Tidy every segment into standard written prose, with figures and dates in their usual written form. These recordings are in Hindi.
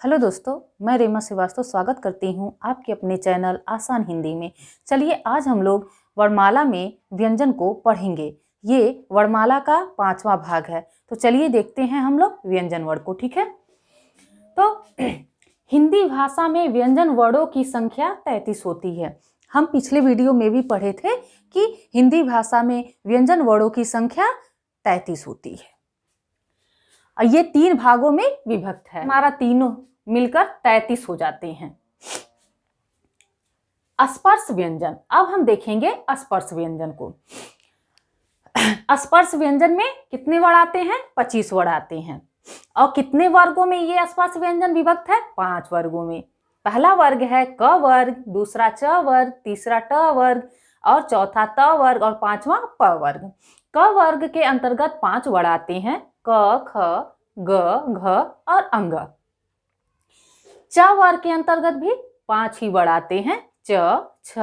हेलो दोस्तों, मैं रेमा श्रीवास्तव स्वागत करती हूँ आपके अपने चैनल आसान हिंदी में। चलिए आज हम लोग वर्णमाला में व्यंजन को पढ़ेंगे। ये वर्णमाला का 5वां भाग है। तो चलिए देखते हैं हम लोग व्यंजन वर्ड को। ठीक है, तो हिंदी भाषा में व्यंजन वर्डों की संख्या 33 होती है। हम पिछले वीडियो में भी पढ़े थे कि हिंदी भाषा में व्यंजन वर्डों की संख्या 33 होती है। ये 3 भागों में विभक्त है। हमारा तीनों मिलकर 33 हो जाते हैं। स्पर्श व्यंजन, अब हम देखेंगे स्पर्श व्यंजन को। स्पर्श व्यंजन में कितने वर्ड आते हैं? 25 वर्ड आते हैं। और कितने वर्गों में ये स्पर्श व्यंजन विभक्त है? 5 वर्गों में। पहला वर्ग है क वर्ग, दूसरा च वर्ग, तीसरा ट वर्ग और चौथा त वर्ग और 5वां प वर्ग। क वर्ग के अंतर्गत 5 वर्ड आते हैं, क, ख, ग, घ और अंग। च वर्ग के अंतर्गत भी 5 ही वर्ड आते हैं, च, छ,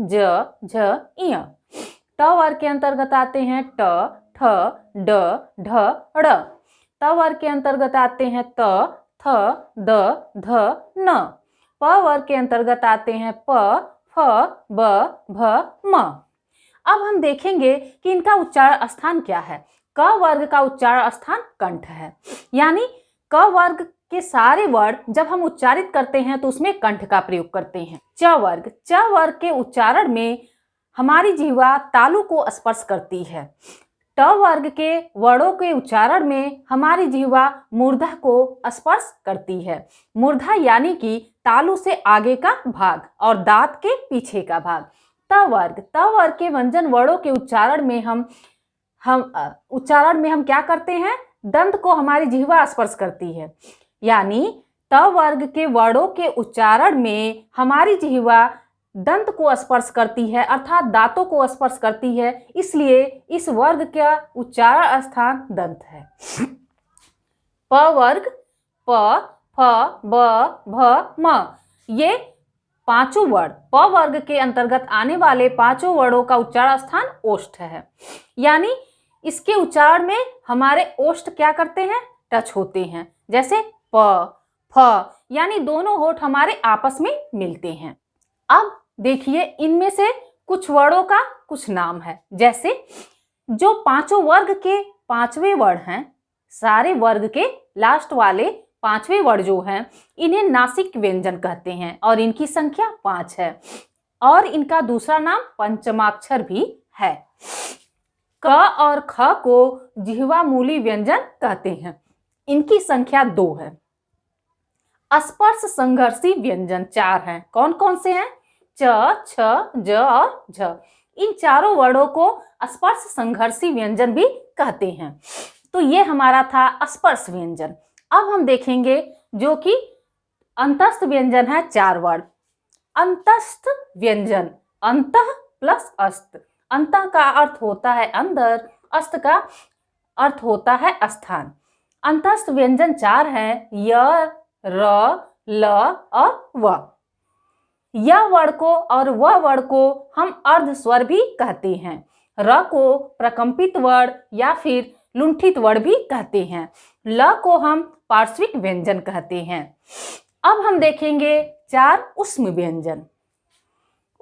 ज, झ, इय। ट वर्ग के अंतर्गत आते हैं ट, ठ, ड, ढ, ड़। त वर्ग के अंतर्गत आते हैं त, थ, द, ध, न। प वर्ग के अंतर्गत आते हैं प, फ, ब, भ, म। अब हम देखेंगे कि इनका उच्चारण स्थान क्या है। क वर्ग का उच्चारण स्थान कंठ है, यानी क वर्ग के सारे वर्ड जब हम उच्चारित करते हैं तो उसमें कंठ का प्रयोग करते हैं। च वर्ग के उच्चारण में हमारी जिह्वा तालु को स्पर्श करती है। ट वर्ग के वर्णों के उच्चारण में हमारी जिह्वा मूर्धा को स्पर्श करती है। मूर्धा यानी कि तालु से आगे का भाग और दांत के पीछे का भाग। त वर्ग के व्यंजन वर्णों के उच्चारण में हम क्या करते हैं? दंत को हमारी जिह्वा स्पर्श करती है, यानी त वर्ग के वर्णों के उच्चारण में हमारी जिह्वा दंत को स्पर्श करती है, अर्थात दांतों को स्पर्श करती है, इसलिए इस वर्ग का उच्चारण स्थान दंत है। प वर्ग प, फ, ब, भ, म, ये 5 वर्ड प वर्ग के अंतर्गत आने वाले 5 वर्डों का उच्चारण स्थान ओष्ठ है, यानी इसके उच्चारण में हमारे ओष्ठ क्या करते हैं? टच होते हैं। जैसे प, फ, यानी दोनों होठ हमारे आपस में मिलते हैं। अब देखिए इनमें से कुछ वर्डों का कुछ नाम है। जैसे जो 5 वर्ग के 5वें वर्ड हैं, सारे वर्ग के लास्ट वाले 5वें वर्ड जो हैं, इन्हें नासिक व्यंजन कहते हैं और इनकी संख्या 5 है और इनका दूसरा नाम पंचमाक्षर भी है। क और ख को जिह्वा मूली व्यंजन कहते हैं, इनकी संख्या 2 है। स्पर्श संघर्षी व्यंजन 4 हैं। कौन कौन से हैं? च, छ, ज और झ। इन चारों वर्णों को स्पर्श संघर्षी व्यंजन भी कहते हैं। तो ये हमारा था स्पर्श व्यंजन। अब हम देखेंगे जो कि अंतस्थ व्यंजन है, 4 वर्ड। अंतस्थ व्यंजन, अंतः प्लस अस्त। अंतः का अर्थ होता है अंदर, अस्त का अर्थ होता है स्थान। अंतस्थ व्यंजन 4 हैं, य, र, ल और व। य वर्ड को और व वर्ड को हम अर्ध स्वर भी कहते हैं। र को प्रकंपित वर्ड या फिर लुंठित वर्ड भी कहते हैं। ल को हम पार्श्विक व्यंजन कहते हैं। अब हम देखेंगे 4 ऊष्म व्यंजन।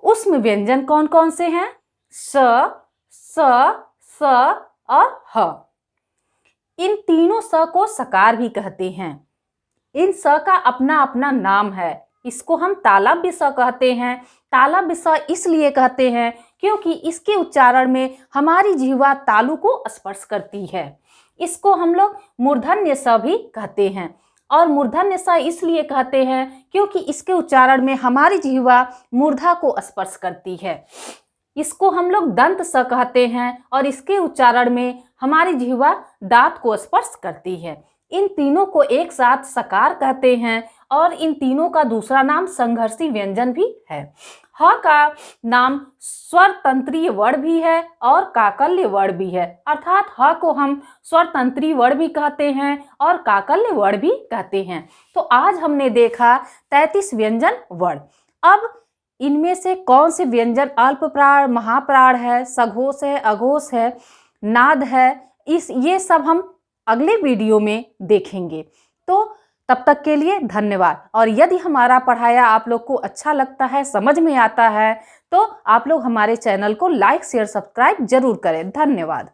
ऊष्म व्यंजन कौन कौन से हैं? स, स, स और ह। इन तीनों स को सकार भी कहते हैं। इन स का अपना अपना नाम है। इसको हम तालव्य स कहते हैं। तालव्य स इसलिए कहते हैं क्योंकि इसके उच्चारण में हमारी जिह्वा तालु को स्पर्श करती है। इसको हम लोग मूर्धन्य स भी कहते हैं और मूर्धन्य स इसलिए कहते हैं क्योंकि इसके उच्चारण में हमारी जिह्वा मूर्धा को स्पर्श करती है। इसको हम लोग दंत स कहते हैं और इसके उच्चारण में हमारी जिह्वा दांत को स्पर्श करती है। इन तीनों को एक साथ सकार कहते हैं और इन तीनों का दूसरा नाम संघर्षी व्यंजन भी है। ह का नाम स्वर तंत्रीय वर्ण भी है और काकल्य वर्ण भी है, अर्थात ह को हम स्वर तंत्रीय वर्ण भी कहते हैं और काकल्य वर्ण भी कहते हैं। तो आज हमने देखा 33 व्यंजन वर्ण। अब इनमें से कौन से व्यंजन अल्प प्राण, महाप्राण है, सघोष है, अघोष है, नाद है, ये सब हम अगले वीडियो में देखेंगे। तो तब तक के लिए धन्यवाद। और यदि हमारा पढ़ाया आप लोग को अच्छा लगता है, समझ में आता है, तो आप लोग हमारे चैनल को लाइक शेयर सब्सक्राइब जरूर करें। धन्यवाद।